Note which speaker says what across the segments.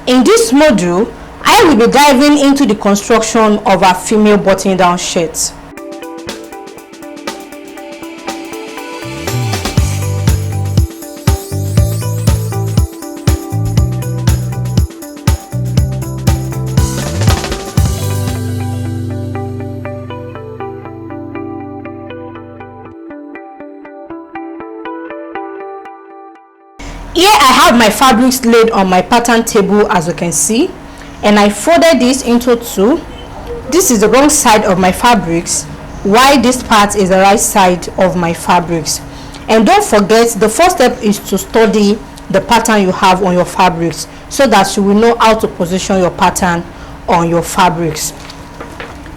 Speaker 1: In this module, I will be diving into the construction of a female button-down shirt. Here I have my fabrics laid on my pattern table, as you can see, and I folded this into two. This is the wrong side of my fabrics, while this part is the right side of my fabrics. And don't forget, the first step is to study the pattern you have on your fabrics so that you will know how to position your pattern on your fabrics.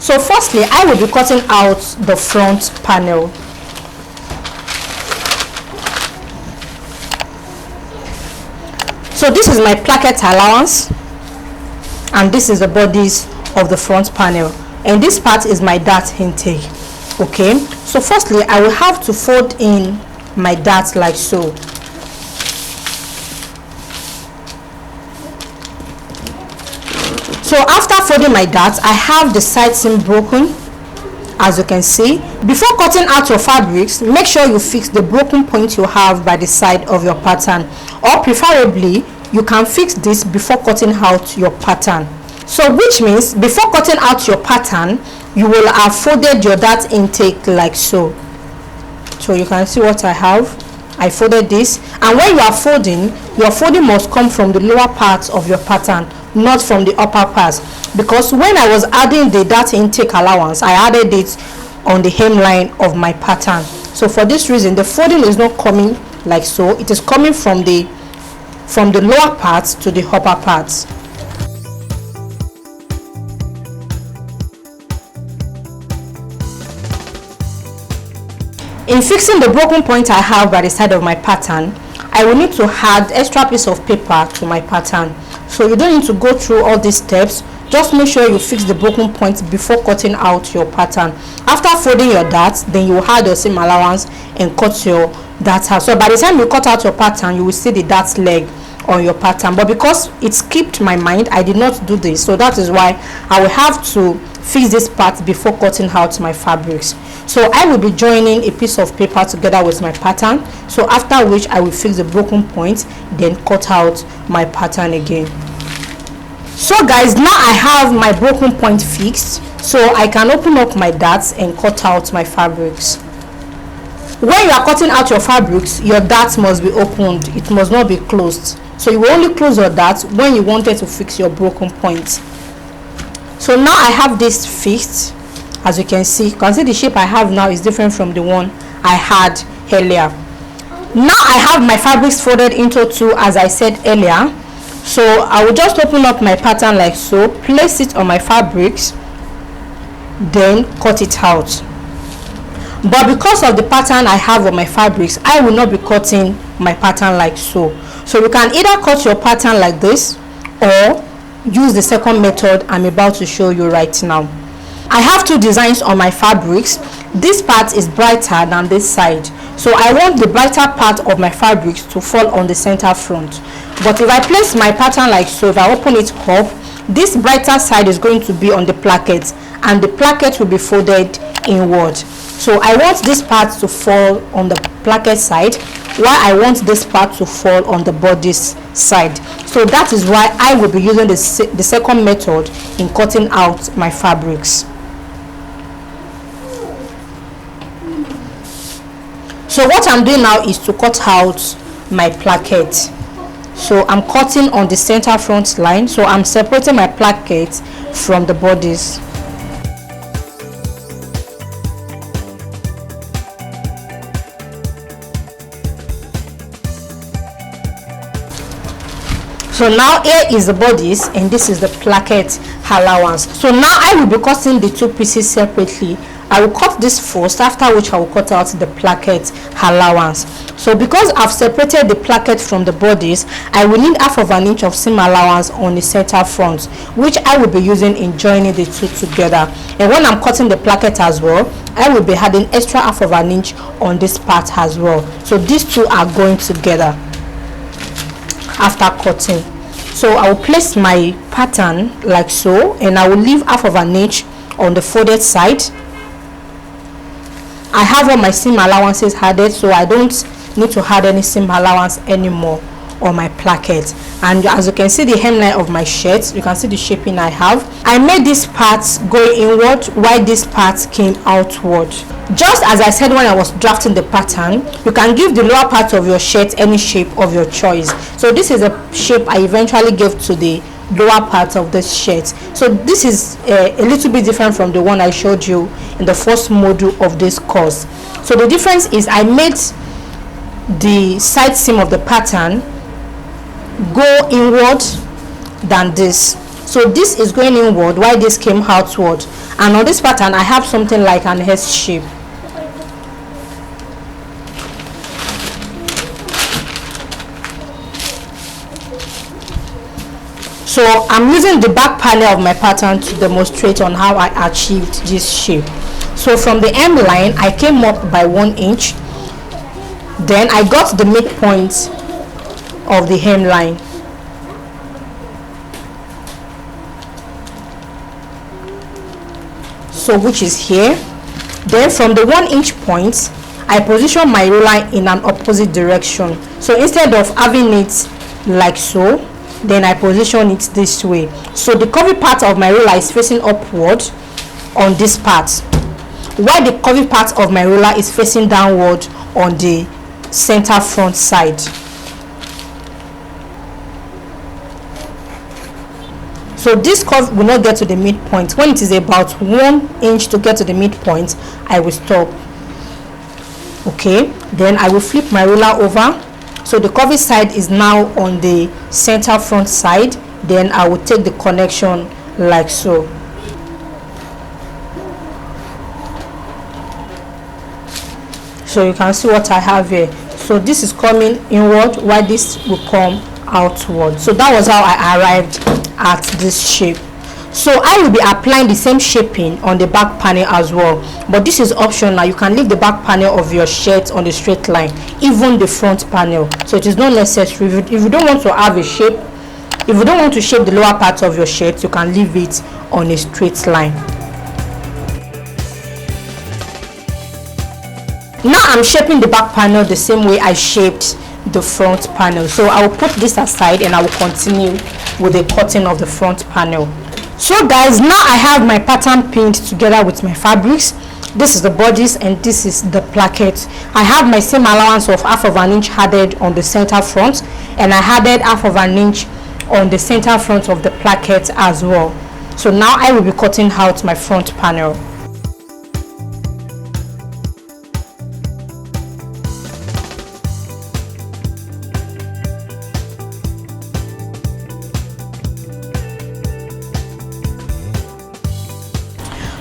Speaker 1: So firstly, I will be cutting out the front panel. So this is my placket allowance, and this is the bodice of the front panel, and this part is my dart intake. Okay, so firstly I will have to fold in my dart like so. So after folding my dart, I have the side seam broken, as you can see. Before cutting out your fabrics, make sure you fix the broken point you have by the side of your pattern, or preferably you can fix this before cutting out your pattern. So which means before cutting out your pattern, you will have folded your dart intake like so. So you can see what I have. I folded this, and when you are folding, your folding must come from the lower part of your pattern, not from the upper part, because when I was adding the dart intake allowance, I added it on the hemline of my pattern. So for this reason, the folding is not coming like so, it is coming from the lower parts to the upper parts. In fixing the broken point I have by the side of my pattern, I will need to add extra piece of paper to my pattern. So you don't need to go through all these steps. Just make sure you fix the broken point before cutting out your pattern. After folding your dart, then you will add your seam allowance and cut your dart out. So by the time you cut out your pattern, you will see the dart leg on your pattern, but because it skipped my mind, I did not do this, so that is why I will have to fix this part before cutting out my fabrics. So I will be joining a piece of paper together with my pattern, so after which I will fix the broken point, then cut out my pattern again. So guys, now I have my broken point fixed, so I can open up my darts and cut out my fabrics. When you are cutting out your fabrics, your dart must be opened, it must not be closed. So you will only close your dart when you wanted to fix your broken point. So now I have this fixed. As you can see the shape I have now is different from the one I had earlier. Now I have my fabrics folded into two, as I said earlier. So I will just open up my pattern like so, place it on my fabrics, then cut it out. But because of the pattern I have on my fabrics, I will not be cutting my pattern like so. So you can either cut your pattern like this or use the second method I'm about to show you right now. I have two designs on my fabrics. This part is brighter than this side, so I want the brighter part of my fabrics to fall on the center front. But if I place my pattern like so, if I open it up, this brighter side is going to be on the placket, and the placket will be folded inward. So I want this part to fall on the placket side, while I want this part to fall on the bodice side. So that is why I will be using the second method in cutting out my fabrics. So what I'm doing now is to cut out my placket. So I'm cutting on the center front line, so I'm separating my placket from the bodice. So now here is the bodice and this is the placket allowance. So now I will be cutting the two pieces separately. I will cut this first, after which I will cut out the placket allowance. So because I've separated the placket from the bodice, I will need half of an inch of seam allowance on the center front, which I will be using in joining the two together. And when I'm cutting the placket as well, I will be adding extra half of an inch on this part as well. So these two are going together after cutting. So I will place my pattern like so, and I will leave half of an inch on the folded side. I have all my seam allowances added, so I don't need to add any seam allowance anymore on my placket. And as you can see the hemline of my shirt, you can see the shaping I have. I made this part go inward while this part came outward. Just as I said when I was drafting the pattern, you can give the lower part of your shirt any shape of your choice. So this is a shape I eventually gave to the lower part of the shirt. So this is a little bit different from the one I showed you in the first module of this course. So the difference is I made the side seam of the pattern go inward than this. So this is going inward while this came outward, and on this pattern I have something like an S shape. So I'm using the back panel of my pattern to demonstrate on how I achieved this shape. So from the hemline I came up by 1 inch, then I got the midpoint of the hemline. So which is here. Then from the 1 inch point I position my ruler in an opposite direction. So instead of having it like so, then I position it this way. So the curvy part of my ruler is facing upward on this part, while the curvy part of my ruler is facing downward on the center front side. So this curve will not get to the midpoint. When it is about 1 inch to get to the midpoint, I will stop. Okay, then I will flip my ruler over. So the curvy side is now on the center front side. Then I will take the connection like so. So you can see what I have here. So this is coming inward while this will come outward. So that was how I arrived at this shape. So I will be applying the same shaping on the back panel as well, but this is optional. You can leave the back panel of your shirt on the straight line, even the front panel. So it is not necessary. If you don't want to have a shape, if you don't want to shape the lower part of your shirt, you can leave it on a straight line. Now I'm shaping the back panel the same way I shaped the front panel. So I will put this aside and I will continue with the cutting of the front panel. So guys, now I have my pattern pinned together with my fabrics. This is the bodice and this is the placket. I have my seam allowance of half of an inch added on the center front, and I added half of an inch on the center front of the placket as well. So now I will be cutting out my front panel.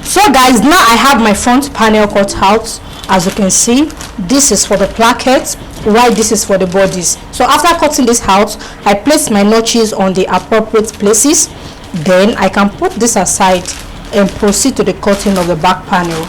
Speaker 1: So guys, now I have my front panel cut out. As you can see, this is for the placket, while this is for the bodice. So after cutting this out, I place my notches on the appropriate places. Then I can put this aside and proceed to the cutting of the back panel.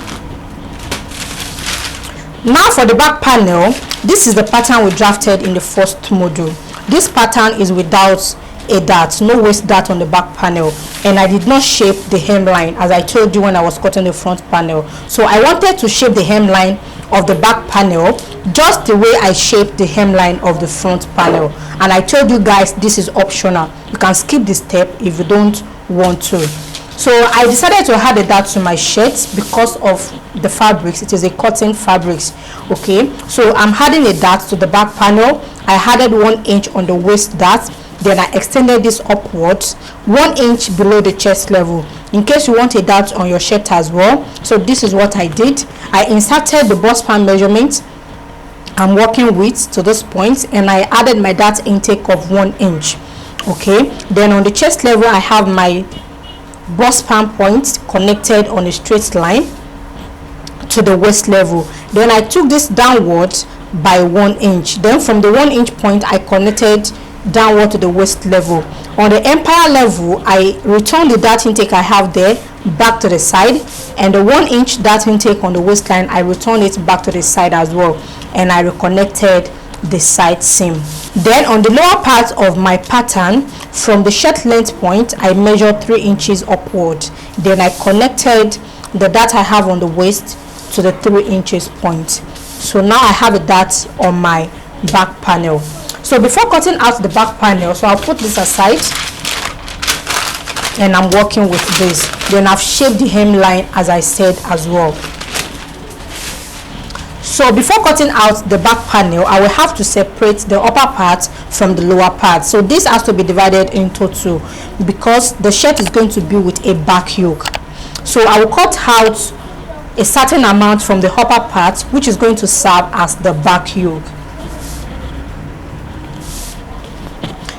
Speaker 1: Now for the back panel, this is the pattern we drafted in the first module. This pattern is without a dart, no waist dart on the back panel, and I did not shape the hemline as I told you when I was cutting the front panel. So I wanted to shape the hemline of the back panel just the way I shaped the hemline of the front panel, and I told you guys this is optional. You can skip this step if you don't want to. So I decided to add a dart to my shirt because of the fabrics. It is a cotton fabrics. Okay, so I'm adding a dart to the back panel. I added 1 inch on the waist dart. Then I extended this upwards 1 inch below the chest level, in case you want a dart on your shirt as well. So this is what I did. I inserted the bust span measurement I'm working with to this point, and I added my dart intake of 1 inch. Okay, then on the chest level I have my bust span point connected on a straight line to the waist level. Then I took this downward by 1 inch. Then from the 1 inch point I connected downward to the waist level. On the empire level, I returned the dart intake I have there back to the side, and the 1 inch dart intake on the waistline I returned it back to the side as well, and I reconnected the side seam. Then on the lower part of my pattern, from the shirt length point, I measured 3 inches upward. Then I connected the dart I have on the waist to the 3 inches point. So now I have a dart on my back panel. So before cutting out the back panel, so I'll put this aside and I'm working with this. Then I've shaped the hemline as I said as well. So before cutting out the back panel, I will have to separate the upper part from the lower part. So this has to be divided into 2 because the shirt is going to be with a back yoke. So I will cut out a certain amount from the upper part, which is going to serve as the back yoke.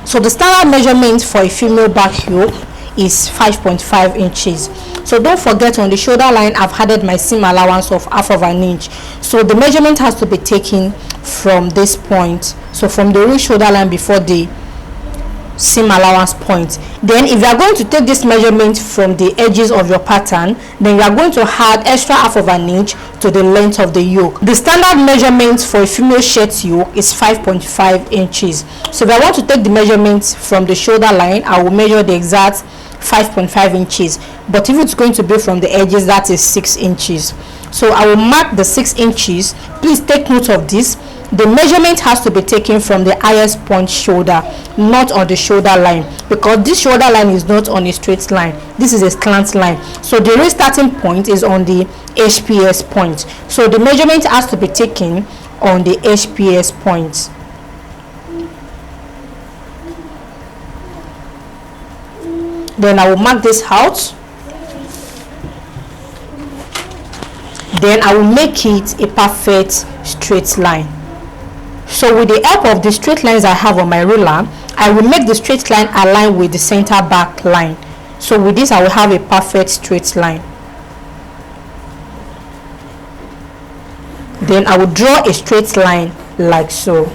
Speaker 1: So the standard measurement for a female back yoke is 5.5 inches. So don't forget, on the shoulder line I've added my seam allowance of 1/2 inch. So the measurement has to be taken from this point, so from the real shoulder line before the seam allowance point. Then if you are going to take this measurement from the edges of your pattern, then you are going to add extra 1/2 inch to the length of the yoke. The standard measurement for a female shirt yoke is 5.5 inches. So if I want to take the measurements from the shoulder line, I will measure the exact 5.5 inches, but if it's going to be from the edges, that is 6 inches. So I will mark the 6 inches. Please take note of this. The measurement has to be taken from the highest point shoulder, not on the shoulder line, because this shoulder line is not on a straight line. This is a slant line. So the real starting point is on the HPS point. So the measurement has to be taken on the HPS point. Then I will mark this out. Then I will make it a perfect straight line. So with the help of the straight lines I have on my ruler, I will make the straight line align with the center back line. So with this, I will have a perfect straight line. Then I will draw a straight line like so.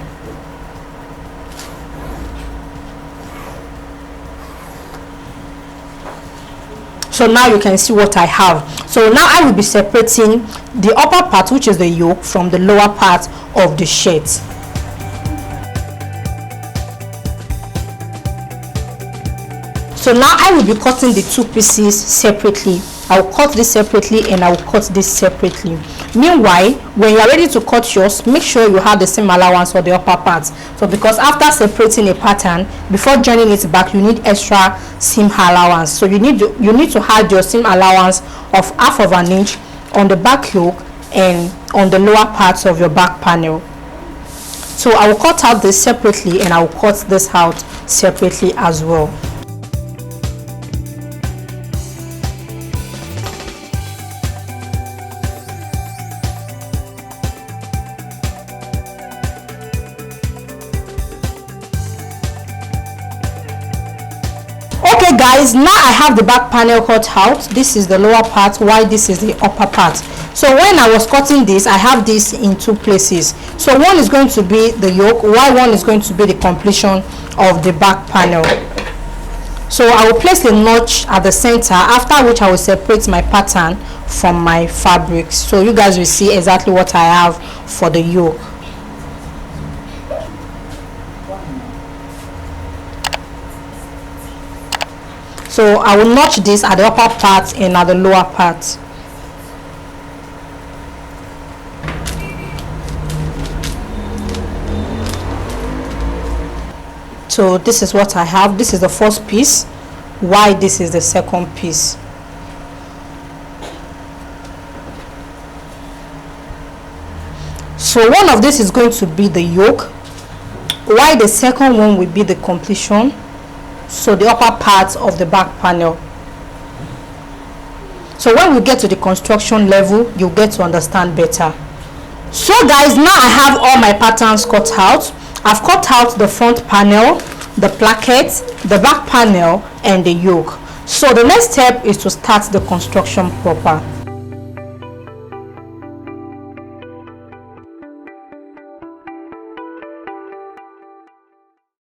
Speaker 1: So now you can see what I have. So now I will be separating the upper part, which is the yoke, from the lower part of the shirt. So now I will be cutting the 2 pieces separately. I will cut this separately and I will cut this separately. Meanwhile, when you are ready to cut yours, make sure you have the same allowance for the upper part. So because after separating a pattern, before joining it back, you need extra seam allowance. So you need to add your seam allowance of 1/2 inch on the back yoke and on the lower parts of your back panel. So I will cut out this separately and I will cut this out separately as well. Okay guys, now I have the back panel cut out. This is the lower part, while this is the upper part. So when I was cutting this, I have this in 2 places. So one is going to be the yoke, while one is going to be the completion of the back panel. So I will place a notch at the center, after which I will separate my pattern from my fabrics. So you guys will see exactly what I have for the yoke. So I will notch this at the upper part and at the lower part. So this is what I have. This is the first piece, while this is the second piece. So one of this is going to be the yoke, while the second one will be the completion. So the upper part of the back panel. So when we get to the construction level, you'll get to understand better. So guys, now I have all my patterns cut out. I've cut out the front panel, the placket, the back panel, and the yoke. So the next step is to start the construction proper.